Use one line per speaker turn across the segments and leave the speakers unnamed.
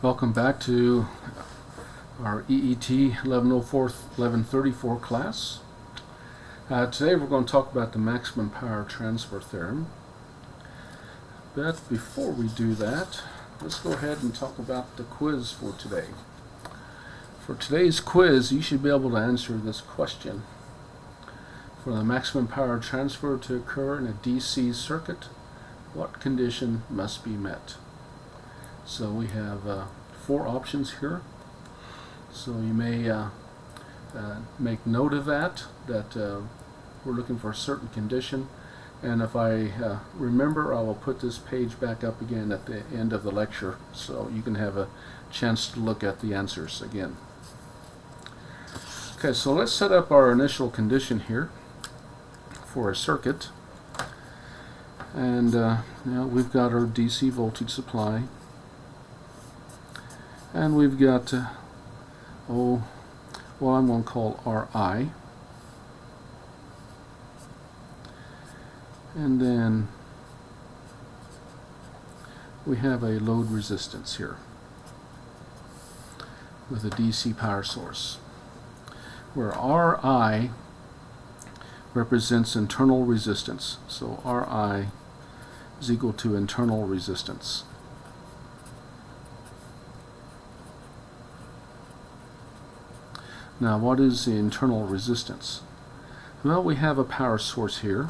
Welcome back to our EET 1134 class. Today we're going to talk about the maximum power transfer theorem. But before we do that, let's go ahead and talk about the quiz for today. For today's quiz, you should be able to answer this question. For the maximum power transfer to occur in a DC circuit, what condition must be met? So we have 4 options here. So you may make note of that we're looking for a certain condition. And if I remember, I will put this page back up again at the end of the lecture so you can have a chance to look at the answers again. Okay, so let's set up our initial condition here for a circuit. And now we've got our DC voltage supply. And we've got, what I'm going to call Ri. And then we have a load resistance here with a DC power source, where Ri represents internal resistance. So Ri is equal to internal resistance. Now, what is the internal resistance? Well, we have a power source here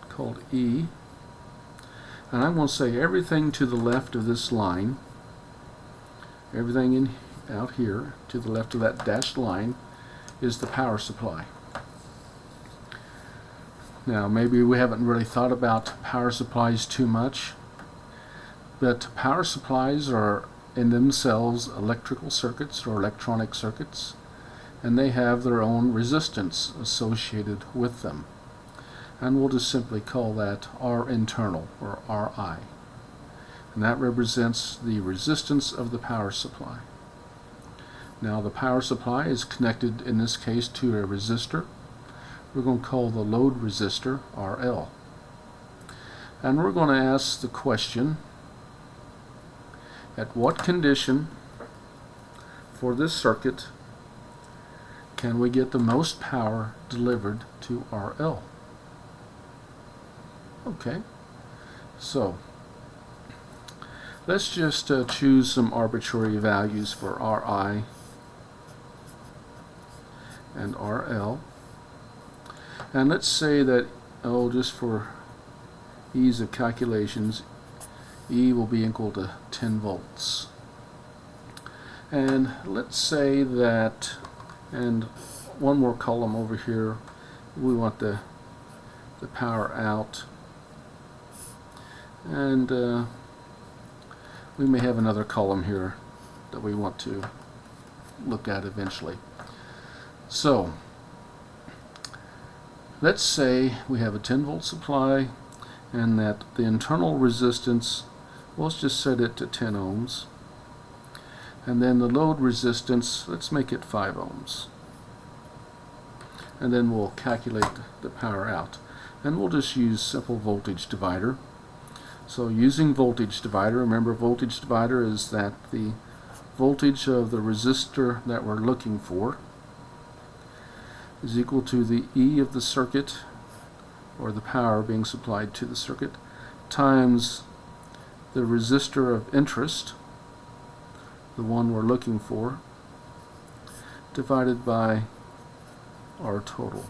called E, and I'm going to say everything to the left of this line, everything out here to the left of that dashed line is the power supply. Now, maybe we haven't really thought about power supplies too much, but power supplies are in themselves electrical circuits or electronic circuits, and they have their own resistance associated with them. And we'll just simply call that R internal, or Ri. And that represents the resistance of the power supply. Now, the power supply is connected in this case to a resistor. We're going to call the load resistor RL. And we're going to ask the question, at what condition for this circuit can we get the most power delivered to RL? Okay, so let's just choose some arbitrary values for Ri and RL. And let's say that, just for ease of calculations, E will be equal to 10 volts. And let's say that, and one more column over here, we want the power out. And we may have another column here that we want to look at eventually. So let's say we have a 10 volt supply and that the internal resistance, let's just set it to 10 ohms. And then the load resistance, let's make it 5 ohms. And then we'll calculate the power out. And we'll just use simple voltage divider. So using voltage divider, remember voltage divider is that the voltage of the resistor that we're looking for is equal to the E of the circuit, or the power being supplied to the circuit, times the resistor of interest, the one we're looking for, divided by R total.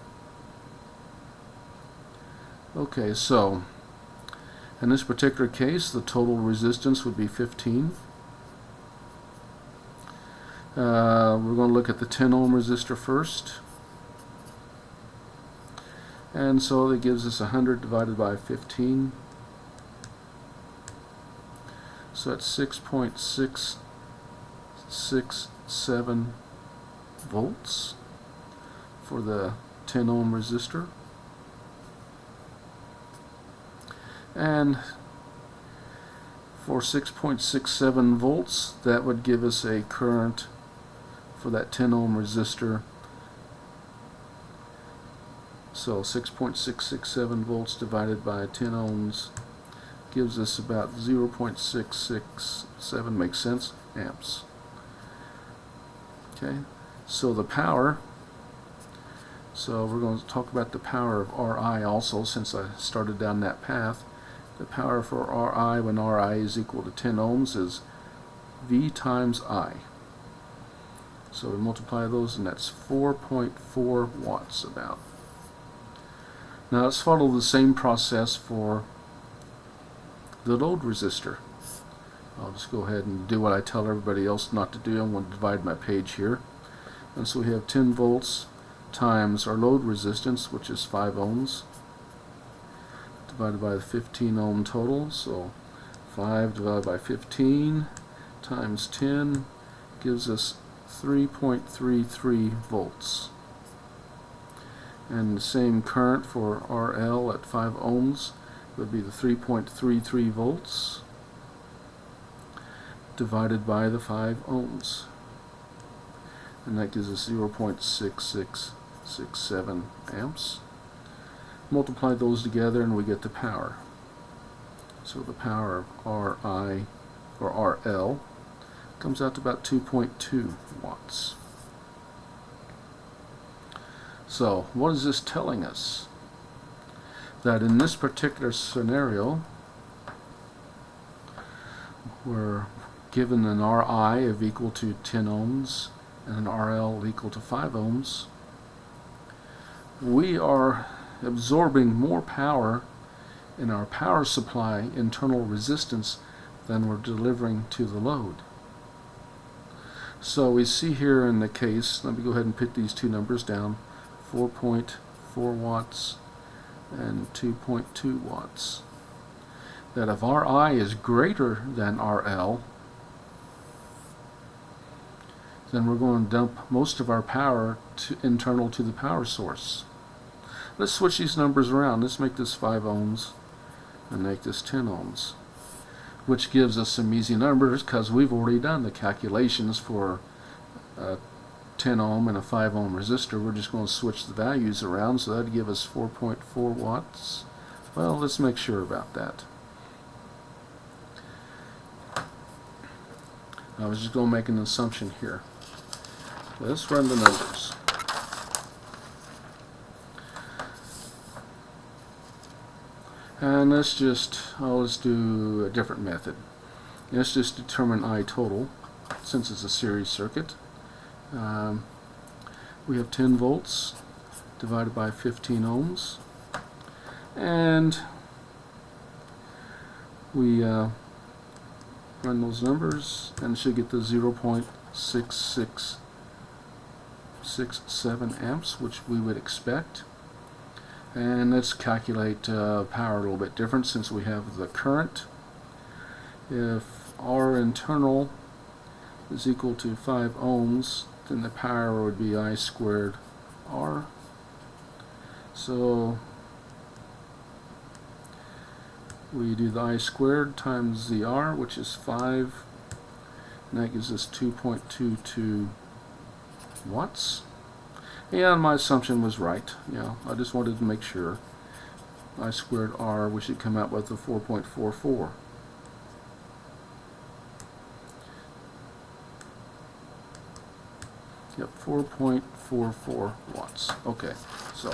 Okay, so in this particular case, the total resistance would be 15. We're going to look at the 10 ohm resistor first. And so that gives us 100 divided by 15. So that's 6.667 volts for the 10 ohm resistor. And for 6.67 volts, that would give us a current for that 10 ohm resistor. So 6.667 volts divided by 10 ohms gives us about 0.667, makes sense, amps. Okay, so the power, so we're going to talk about the power of Ri also, since I started down that path. The power for Ri when Ri is equal to 10 ohms is V times I. So we multiply those, and that's 4.4 watts about. Now let's follow the same process for the load resistor. I'll just go ahead and do what I tell everybody else not to do. I'm going to divide my page here. And so we have 10 volts times our load resistance, which is 5 ohms, divided by the 15 ohm total. So 5 divided by 15 times 10 gives us 3.33 volts. And the same current for RL at 5 ohms would be the 3.33 volts divided by the 5 ohms. And that gives us 0.6667 amps. Multiply those together and we get the power. So the power of RI or RL comes out to about 2.2 watts. So what is this telling us? That in this particular scenario, we're given an Ri of equal to 10 ohms and an RL equal to 5 ohms. We are absorbing more power in our power supply internal resistance than we're delivering to the load. So we see here in the case, let me go ahead and put these two numbers down, 4.4 watts and 2.2 watts. That if Ri is greater than RL, then we're going to dump most of our power internal to the power source. Let's switch these numbers around. Let's make this 5 ohms and make this 10 ohms, which gives us some easy numbers because we've already done the calculations for a 10 ohm and a 5 ohm resistor. We're just going to switch the values around, so that'd give us 4.4 watts. Well, let's make sure about that. I was just going to make an assumption here. Let's run the numbers. And let's do a different method. Let's just determine I total, since it's a series circuit. We have 10 volts divided by 15 ohms, and we run those numbers and should get the 0.6667 amps, which we would expect. And let's calculate power a little bit different, since we have the current. If R internal is equal to 5 ohms, then the power would be I squared R. So we do the I squared times the R, which is 5, and that gives us 2.22 watts. And my assumption was right. I just wanted to make sure. I squared R, we should come out with a 4.44. Yep, 4.44 watts. Okay, so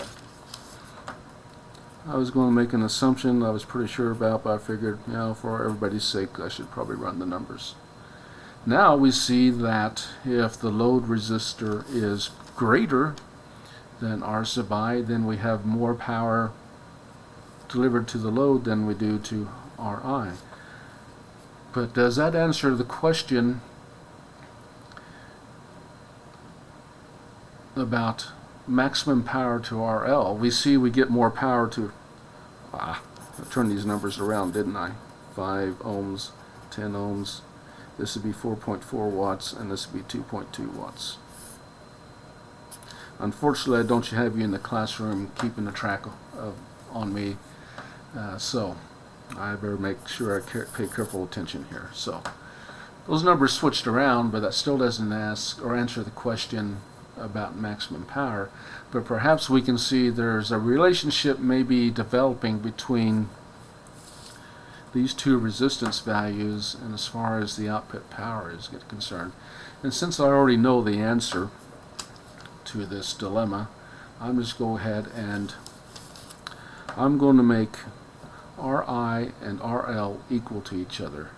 I was going to make an assumption I was pretty sure about, but I figured, for everybody's sake, I should probably run the numbers. Now we see that if the load resistor is greater than R sub I, then we have more power delivered to the load than we do to Ri. But does that answer the question about maximum power to RL? We see we get more power to, I turned these numbers around, didn't I? 5 ohms, 10 ohms. This would be 4.4 watts, and this would be 2.2 watts. Unfortunately, I don't have you in the classroom keeping the track on me, so I better make sure I pay careful attention here. So those numbers switched around, but that still doesn't ask or answer the question about maximum power. But perhaps we can see there's a relationship maybe developing between these two resistance values and as far as the output power is concerned. And since I already know the answer to this dilemma, I'm just go ahead and I'm going to make Ri and Rl equal to each other.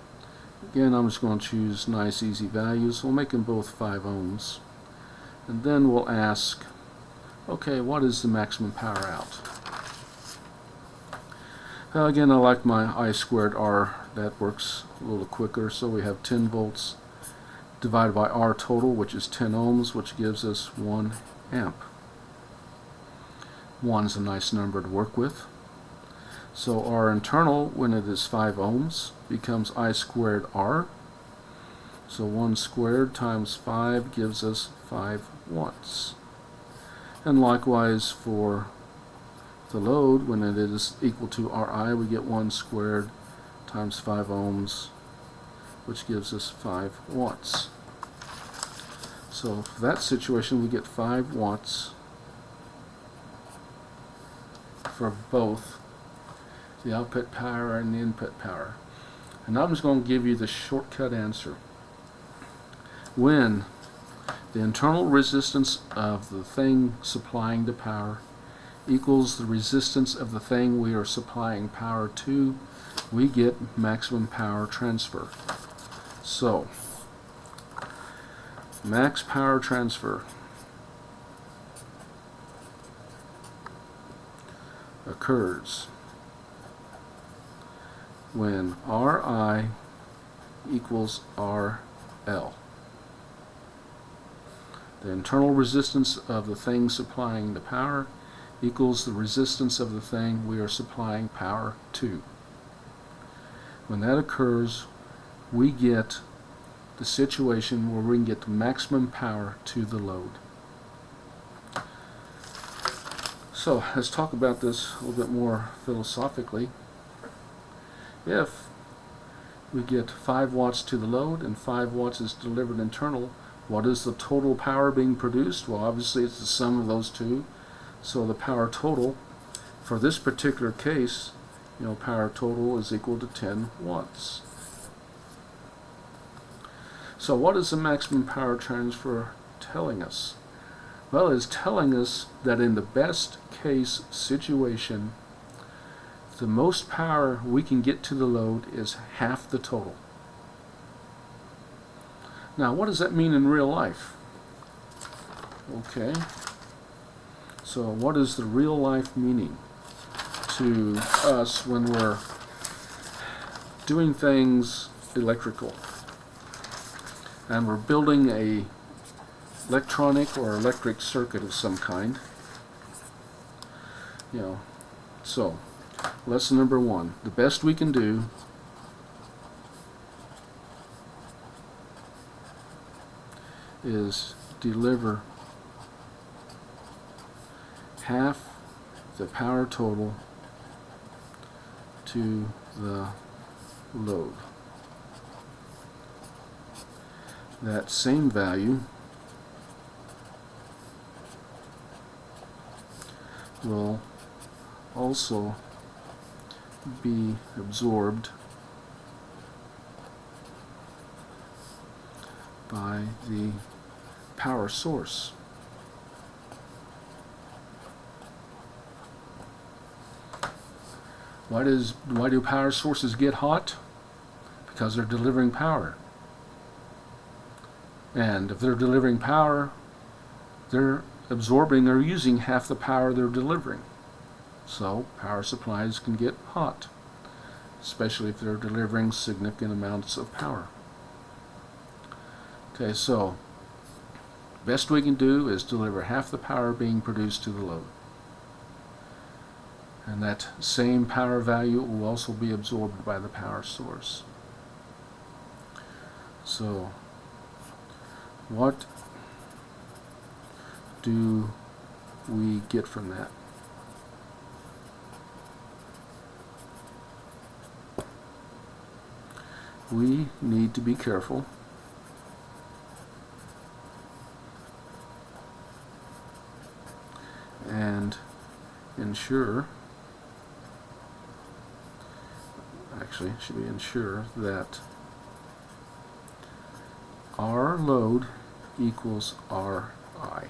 Again, I'm just going to choose nice easy values. We'll make them both 5 ohms. And then we'll ask, okay, what is the maximum power out? Again, I like my I squared R. That works a little quicker. So we have 10 volts divided by R total, which is 10 ohms, which gives us 1 amp. 1 is a nice number to work with. So our internal, when it is 5 ohms, becomes I squared R. So 1 squared times 5 gives us 5 watts. And likewise for the load, when it is equal to Ri, we get 1 squared times 5 ohms, which gives us 5 watts. So for that situation, we get 5 watts for both the output power and the input power. And I'm just going to give you the shortcut answer. When the internal resistance of the thing supplying the power equals the resistance of the thing we are supplying power to, we get maximum power transfer. So, max power transfer occurs when Ri equals RL. The internal resistance of the thing supplying the power equals the resistance of the thing we are supplying power to. When that occurs, we get the situation where we can get the maximum power to the load. So let's talk about this a little bit more philosophically. If we get 5 watts to the load and 5 watts is delivered internal, what is the total power being produced? Well, obviously it's the sum of those two. So the power total for this particular case, power total is equal to 10 watts. So what is the maximum power transfer telling us? Well, it's telling us that in the best case situation, the most power we can get to the load is half the total. Now, what does that mean in real life? Okay, so what is the real life meaning to us when we're doing things electrical and we're building a electronic or electric circuit of some kind? So lesson number 1, the best we can do is deliver half the power total to the load. That same value will also be absorbed by the power source. Why do power sources get hot? Because they're delivering power. And if they're delivering power, they're absorbing or using half the power they're delivering. So power supplies can get hot, especially if they're delivering significant amounts of power. Okay, so best we can do is deliver half the power being produced to the load. And that same power value will also be absorbed by the power source. So what do we get from that? We need to be careful and ensure, actually, it should be ensure that R load equals Ri.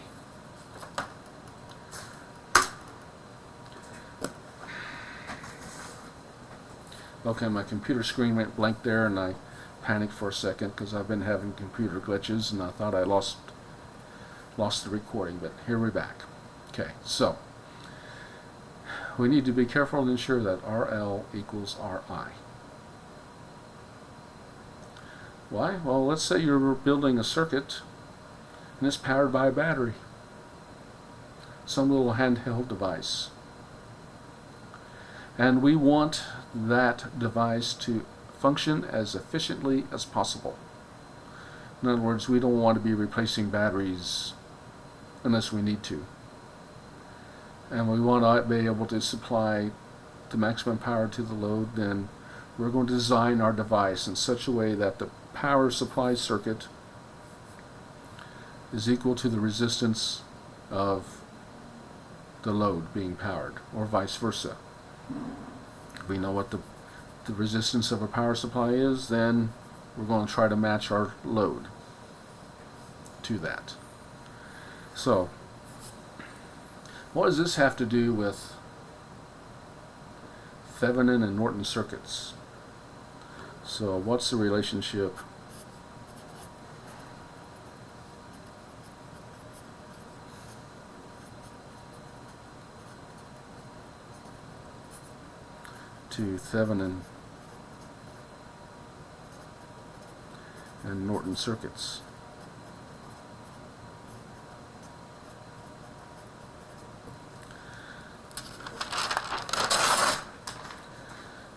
Okay, my computer screen went blank there, and I panicked for a second because I've been having computer glitches, and I thought I lost the recording, but here we're back. Okay, so we need to be careful and ensure that RL equals Ri. Why? Well, let's say you're building a circuit and it's powered by a battery, some little handheld device. And we want that device to function as efficiently as possible. In other words, we don't want to be replacing batteries unless we need to. And we want to be able to supply the maximum power to the load. Then we're going to design our device in such a way that the power supply circuit is equal to the resistance of the load being powered, or vice versa. If we know what the resistance of a power supply is, then we're going to try to match our load to that. So, what does this have to do with Thevenin and Norton circuits? So, what's the relationship to Thevenin and Norton circuits?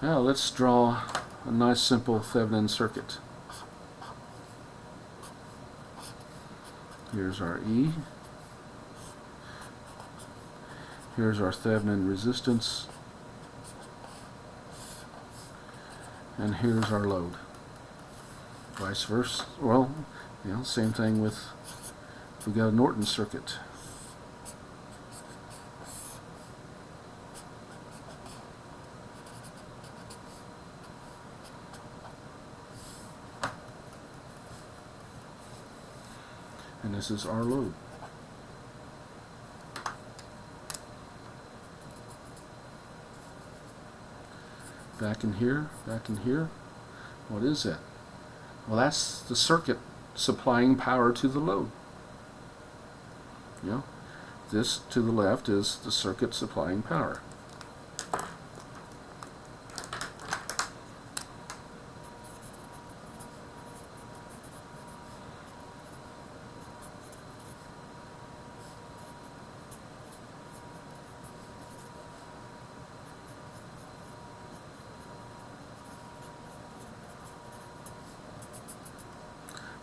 Now let's draw a nice simple Thevenin circuit. Here's our E. Here's our Thevenin resistance. And here's our load. Vice versa. Well, same thing with if we got a Norton circuit. And this is our load. Back in here, what is that? Well, that's the circuit supplying power to the load. This to the left is the circuit supplying power.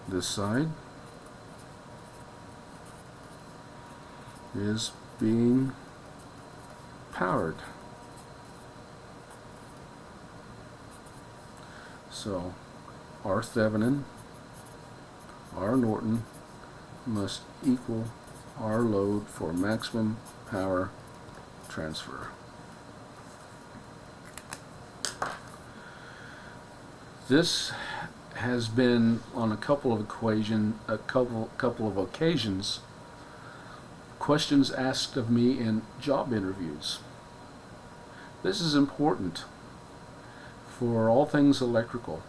This side is being powered. So R Thevenin, R Norton must equal R load for maximum power transfer. This has been on a couple of occasions questions asked of me in job interviews. This is important for all things electrical.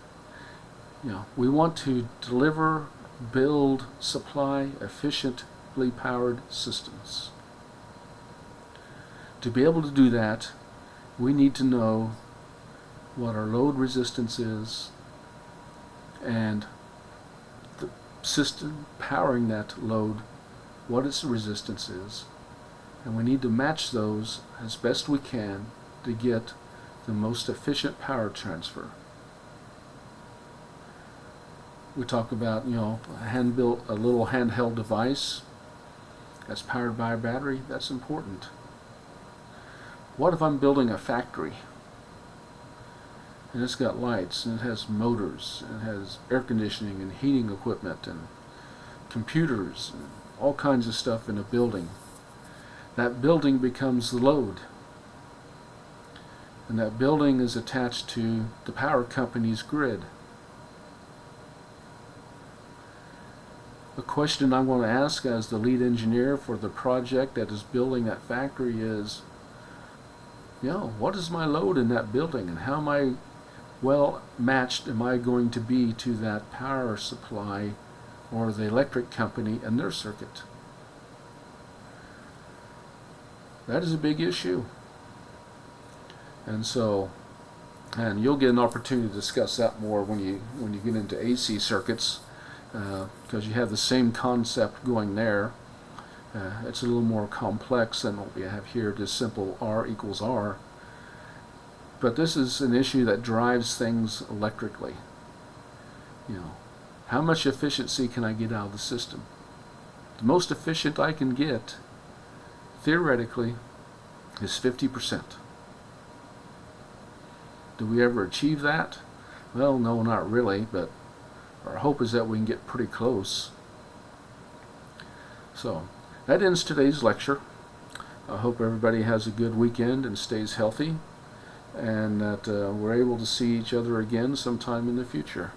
We want to deliver, build, supply efficiently powered systems. To be able to do that, we need to know what our load resistance is and the system powering that load, what its resistance is, and we need to match those as best we can to get the most efficient power transfer. We talk about, a little handheld device that's powered by a battery. That's important. What if I'm building a factory? And it's got lights, and it has motors, and it has air conditioning and heating equipment and computers and all kinds of stuff in a building. That building becomes the load. and that building is attached to the power company's grid. The question I want to ask as the lead engineer for the project that is building that factory is, what is my load in that building, and how am I well matched am I going to be to that power supply or the electric company and their circuit? That is a big issue. And you'll get an opportunity to discuss that more when you get into AC circuits, because you have the same concept going there. It's a little more complex than what we have here, just simple R equals R. But this is an issue that drives things electrically. How much efficiency can I get out of the system? The most efficient I can get, theoretically, is 50%. Do we ever achieve that? Well, no, not really, but our hope is that we can get pretty close. So, that ends today's lecture. I hope everybody has a good weekend and stays healthy, and that we're able to see each other again sometime in the future.